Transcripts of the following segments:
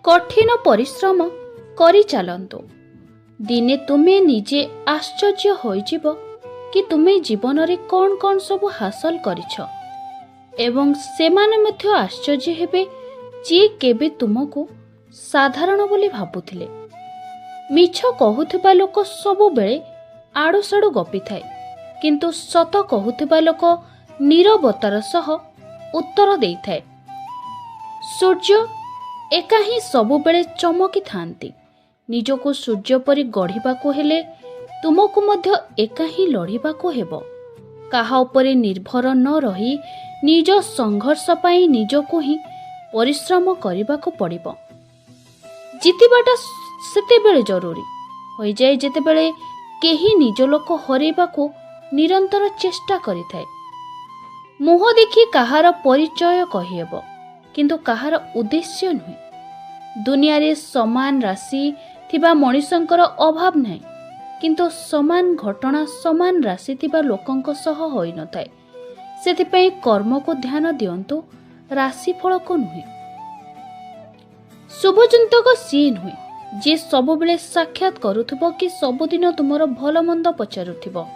कठिन परिश्रम करि चालंतु। दिने तुमे निजे आश्चर्य होइजिब कि तुमे जीवन रे कौन कौन सब हासिल करिछ एवं सेमाने मध्य आश्चर्य हेबे जे केबे तुमको साधारण बोली भाबुथिले। मिछ कहुथिबा लोक सबु बेले आड़ू साड़ू गपी थाए, किंतु सत कहुथिबा लोक नीरवतार सह उत्तर देई थाए। सूर्य एका ही सबु बेले चमकी थांती। निजको सूर्य परि गढ़िबाको हेले तुमको मध्य एका ही लड़िबाको हेबो। काहा उपरे निर्भर न रही निज संघर्ष पाई निजको ही परिश्रम करिबाको पड़िबो। जितिबाटा सेतेबेले जरूरी होई जाए जेतेबेले केही निज लोक हरेबाको निरंतर चेष्टा करिथाए। मुह देखि काहार परिचय कहिहेबो, किंतु काहार उद्देश्य नुहे। दुनिया रे समान राशि थिबा मनुष्यंकर अभाव नाही, किंतु समान घटना समान राशि थिबा लोकंक सह होई न थाए। सेथिपई कर्म को ध्यान दियंतु, राशि फल को नुहे। शुभचिंतक सी नुहे जे सबु बेले साक्षात करुथिबो कि सबुदिन तुमर भल मंद पचारुथिबो।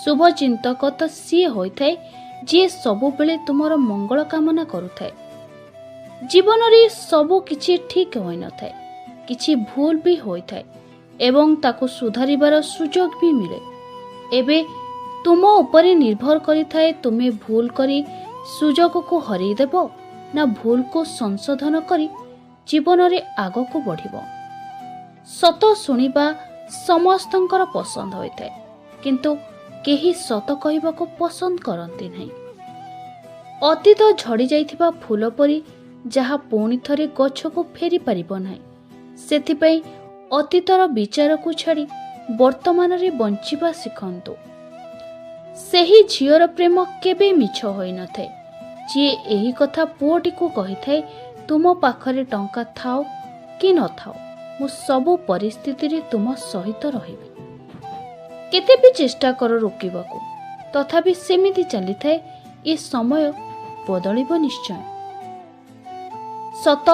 शुभचिंतक तो सी होइथाए जे सबु बेले तुमर मंगल कामना करुथाए। जीवन रे सबु किछि ठीक होई न थाए, किछि भूल भी होइथाए एवं ताको सुधारिबार सुजोग भी मिले। एबे तुम उपरे निर्भर करिथाए तुमे भूल करी सुजोग को हरई देबो ना भूल को संशोधन करी जीवन रे आगो को बढ़िबो। सत सुनिबा समस्तंकर पसंद होइथाए, किंतु केही सत कहबाको पसंद करंती नहीं। अतीत झड़ी जाइथिबा फूल परी जहा पुणी थरे गछ को फेरी पारिबो नाही। सेथिपई अतीतर विचार को छाड़ी वर्तमान रे बंचिबा सिखंतु। सेही झियर प्रेम केबे मिछ होई न थाए, जे एही कथा पुओटी को कहि थाए तुम पाखरे टंका थाओ कि न थाओ, मु सबु परिस्थिति रे तुम सहित रहिबी। केते भी चेष्टा कर रोकिबाकू, तथापि सेमिति चली थाए। ए समय बदलिबो निश्चय। सत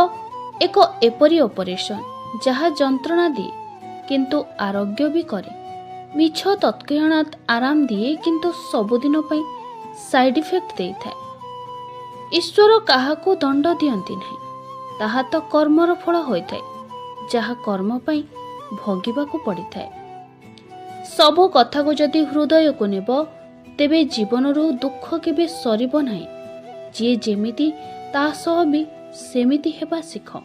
एक एपरी ऑपरेशन जहा जंत्रणा दिए किंतु आरोग्य भी करे। मिछ तत्क्षणात आराम दिए किंतु सबुदिन पई साइड इफेक्ट देई थाए। ईश्वर काहाको दंड दियंती नहीं, ताहा तो कर्मर फल होई थाए, जहा कर्म पई भोगिबाकू पड़ी थाए। सबु कथा को जदि हृदय को नेब तेबे जीवन रो दुख केबे सरिबो नाही। जे जेमिति ता सह भी सेमिति हेबा सिख।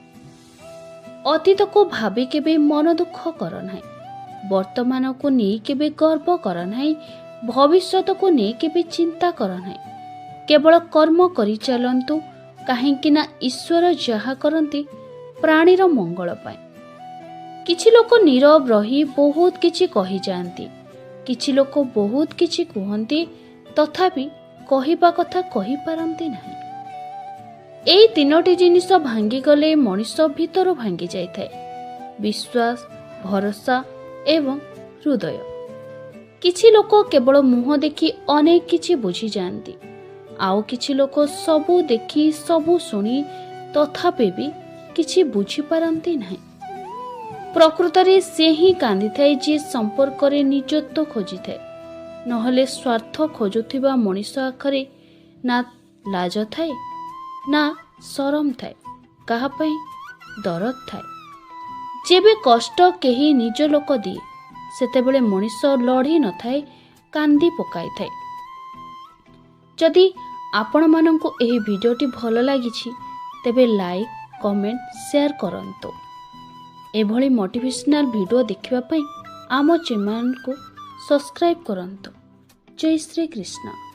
अतीत को भाबी केबे मन दुख कर नाही, वर्तमान को नहीं केबे गर्व कर नाही, भविष्यत को नहीं केबे चिंता कर नाही। केवल कर्म करि चलंतु, काहेकि ना ईश्वर जहा करंती प्राणीर मंगल पाए। किछि लोक नीरव रही बहुत किछि कहि जांती, किछि लोक बहुत किछि कुहंती, तथापि कहिबा कथा कहि पारंती नाही। एई तीनोटी जिनिस भांगी गले मनुष्य भीतर भांगी जाय थाए, विश्वास, भरोसा एवं हृदय। किछि लोक केवल मुह देखि अनेक किछि बुझी जांती, आउ किछि लोक सबु देखि सबु सुनी तथापि भी किछि बुझी पारंती नाही। प्रकृत रे से ही कांदी थाए जे संपर्क रे निजत्व खोजी थाए, नहले स्वार्थ खोजुथिबा मनुष्य आखरे ना लाज थाए ना शरम थाए, काहा पई दरद थाए। जेबे कष्ट केही निज लोक दिए सेतेबेले मनुष्य लड़ी न थाए, कांदी पकाई थाए। जदि आपण मानंकु एही भिडियोटी भल लागिछि तेबे लाइक, कमेंट, शेयर करंतु। एभली मोटिवेशनल वीडियो देखिबा पई आम चैनल को सब्सक्राइब करंतु। जय श्री कृष्ण।